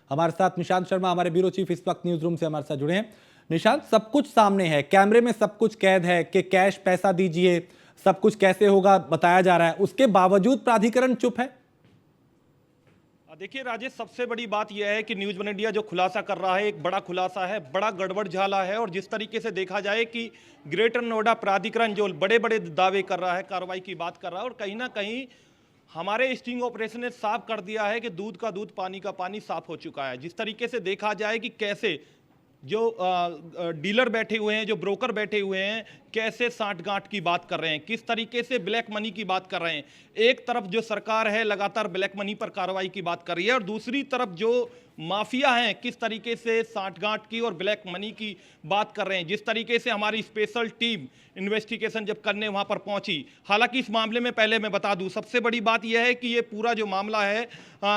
हमारे साथ निशांत शर्मा, हमारे ब्यूरो चीफ, इस वक्त न्यूज रूम से हमारे साथ जुड़े हैं। निशांत, सब कुछ सामने है, कैमरे में सब कुछ कैद है कि कैश पैसा दीजिए, सब कुछ कैसे होगा बताया जा रहा है, उसके बावजूद प्राधिकरण चुप है। देखिए राजेश, सबसे बड़ी बात यह है कि न्यूज़ वन इंडिया जो खुलासा कर रहा है एक बड़ा खुलासा है, बड़ा गड़बड़ झाला है। और जिस तरीके से देखा जाए कि ग्रेटर नोएडा प्राधिकरण जो बड़े बड़े दावे कर रहा है, कार्रवाई की बात कर रहा है, और कहीं ना कहीं हमारे स्टिंग ऑपरेशन ने साफ कर दिया है कि दूध का दूध पानी का पानी साफ हो चुका है। जिस तरीके से देखा जाए कि कैसे जो डीलर बैठे हुए हैं, जो ब्रोकर बैठे हुए हैं, कैसे साठगांठ की बात कर रहे हैं, किस तरीके से ब्लैक मनी की बात कर रहे हैं। एक तरफ जो सरकार है लगातार ब्लैक मनी पर कार्रवाई की बात कर रही है, और दूसरी तरफ जो माफिया हैं किस तरीके से साठगांठ की और ब्लैक मनी की बात कर रहे हैं। जिस तरीके से हमारी स्पेशल टीम इन्वेस्टिगेशन जब करने वहां पर पहुंची, हालांकि इस मामले में पहले मैं बता दूं, सबसे बड़ी बात यह है कि ये पूरा जो मामला है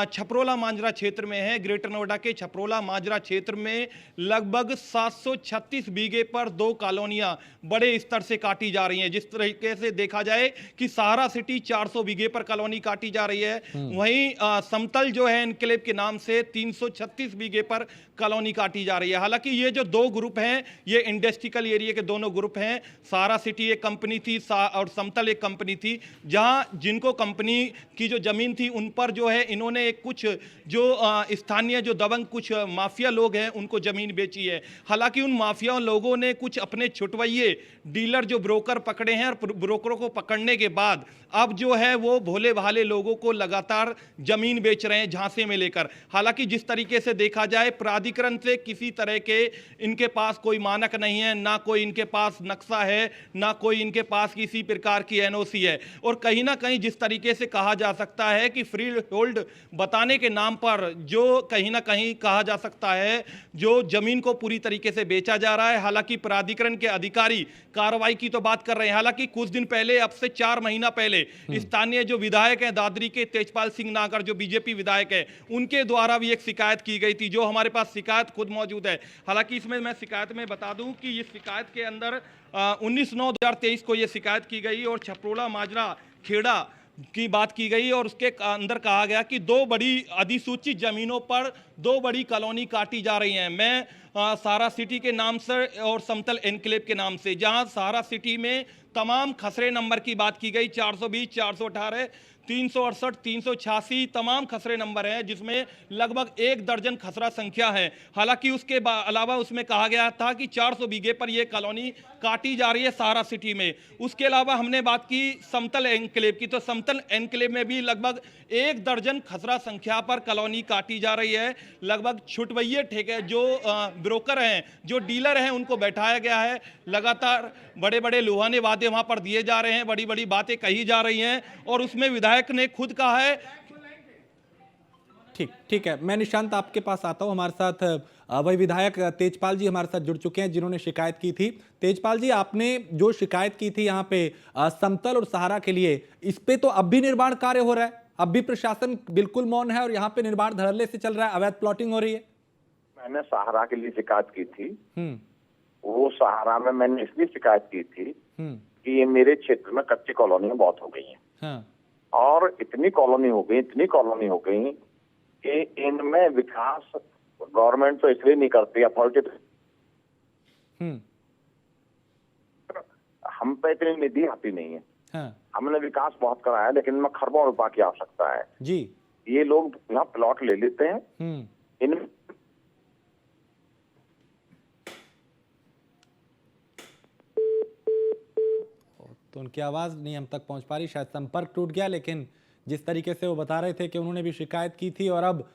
छपरोला मांजरा क्षेत्र में है। ग्रेटर नोएडा के छपरोला मांजरा क्षेत्र में लगभग 736 बीघे पर 2 कॉलोनियां बड़े स्तर से काटी जा रही हैं। जिस तरीके से देखा जाए कि सहारा सिटी 400 बीघे पर कॉलोनी काटी जा रही है, वहीं समतल जो है एनक्लेव के नाम से 336 बीघे पर कॉलोनी काटी जा रही है। हालांकि ये जो दो ग्रुप हैं, ये इंडस्ट्रियल एरिया के दोनों ग्रुप हैं। सहारा सिटी एक कंपनी थी और समतल एक कंपनी थी, जहां जिनको कंपनी की जो जमीन थी उन पर जो है इन्होंने कुछ जो स्थानीय जो दबंग कुछ माफिया लोग हैं उनको जमीन बेची है। हालांकि उन माफिया लोगों ने कुछ अपने छुटवैये डीलर जो ब्रोकर पकड़े हैं, और ब्रोकरों को पकड़ने के बाद अब जो है वो भोले भाले लोगों को लगातार जमीन बेच रहे हैं झांसे में लेकर। हालांकि जिस तरीके से देखा जाए प्राधिकरण से किसी तरह के इनके पास कोई मानक नहीं है, ना कोई इनके पास नक्शा है, ना कोई इनके पास किसी प्रकार की एनओसी है। और कहीं ना कहीं जिस तरीके से कहा जा सकता है कि फ्री होल्ड बताने के नाम पर जो कहीं ना कहीं कहा जा सकता है जो जमीन को पूरी तरीके से बेचा जा रहा है। हालांकि प्राधिकरण के अधिकारी कार्रवाई की तो बात कर रहे हैं। हालांकि कुछ दिन पहले, अब से 4 महीना पहले, स्थानीय जो विधायक हैं दादरी के तेजपाल सिंह नागर, जो बीजेपी विधायक है, उनके द्वारा भी एक शिकायत की गई थी, जो हमारे पास शिकायत खुद मौजूद है। हालांकि इसमें मैं शिकायत में बता दूं कि इस शिकायत के अंदर 19/9/2023 को यह शिकायत की गई और छपरोला माजरा खेड़ा की बात की गई, और उसके अंदर कहा गया कि 2 बड़ी अधिसूचित जमीनों पर 2 बड़ी कॉलोनी काटी जा रही हैं। मैं सहारा सिटी के नाम से और समतल एनक्लेव के नाम से, जहां सहारा सिटी में तमाम खसरे नंबर की बात की गई, 420, 418, 368, 386 तमाम खसरे नंबर हैं, जिसमें लगभग 1 दर्जन खसरा संख्या है। हालांकि उसके अलावा उसमें कहा गया था कि 400 बीघे पर यह कॉलोनी काटी जा रही है सहारा सिटी में। उसके अलावा हमने बात की समतल एनक्लेव की, तो समतल एनक्लेव में भी लगभग 1 दर्जन खसरा संख्या पर कॉलोनी काटी जा रही है। लगभग छुटवैये ठेके जो ब्रोकर हैं, जो डीलर हैं, उनको बैठाया गया है। लगातार बड़े बड़े लुभाने वादे वहां पर दिए जा रहे हैं, बड़ी बड़ी बातें कही जा रही हैं, और उसमें विधायक ने खुद कहा है। ठीक है, मैं निशांत आपके पास आता हूं। हमारे साथ वही विधायक तेजपाल जी हमारे साथ जुड़ चुके हैं, जिन्होंने शिकायत की थी। तेजपाल जी, आपने जो शिकायत की थी यहाँ पे समतल और सहारा के लिए, इस पे तो अब भी निर्माण कार्य हो रहा है, अब भी प्रशासन बिल्कुल मौन है और यहाँ पे निर्माण धड़ल्ले से चल रहा है, अवैध प्लॉटिंग हो रही है। मैंने सहारा के लिए शिकायत की थी। वो सहारा में मैंने इसलिए शिकायत की थी कि ये मेरे क्षेत्र में कच्ची कॉलोनियां बहुत हो गई हैं। हाँ। और इतनी कॉलोनी हो गई कि इनमें विकास गवर्नमेंट तो इसलिए नहीं करती, अथॉरिटी हम पे इतनी निधि आती नहीं है। हाँ। हमने विकास बहुत कराया है, लेकिन इनमें खरबों रुपया की आवश्यकता है जी। ये लोग यहाँ प्लॉट ले लेते हैं, इन तो उनकी आवाज़ नहीं हम तक पहुंच पा रही, शायद संपर्क टूट गया। लेकिन जिस तरीके से वो बता रहे थे कि उन्होंने भी शिकायत की थी, और अब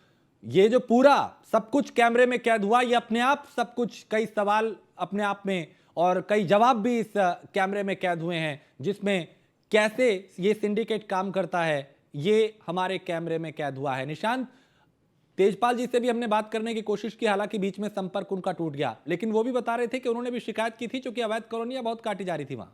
ये जो पूरा सब कुछ कैमरे में कैद हुआ, ये अपने आप सब कुछ, कई सवाल अपने आप में और कई जवाब भी इस कैमरे में कैद हुए हैं, जिसमें कैसे ये सिंडिकेट काम करता है ये हमारे कैमरे में कैद हुआ है। निशांत, तेजपाल जी से भी हमने बात करने की कोशिश की, हालांकि बीच में संपर्क उनका टूट गया, लेकिन वो भी बता रहे थे कि उन्होंने भी शिकायत की थी, क्योंकि अवैध कॉलोनियां बहुत काटी जा रही थी वहां।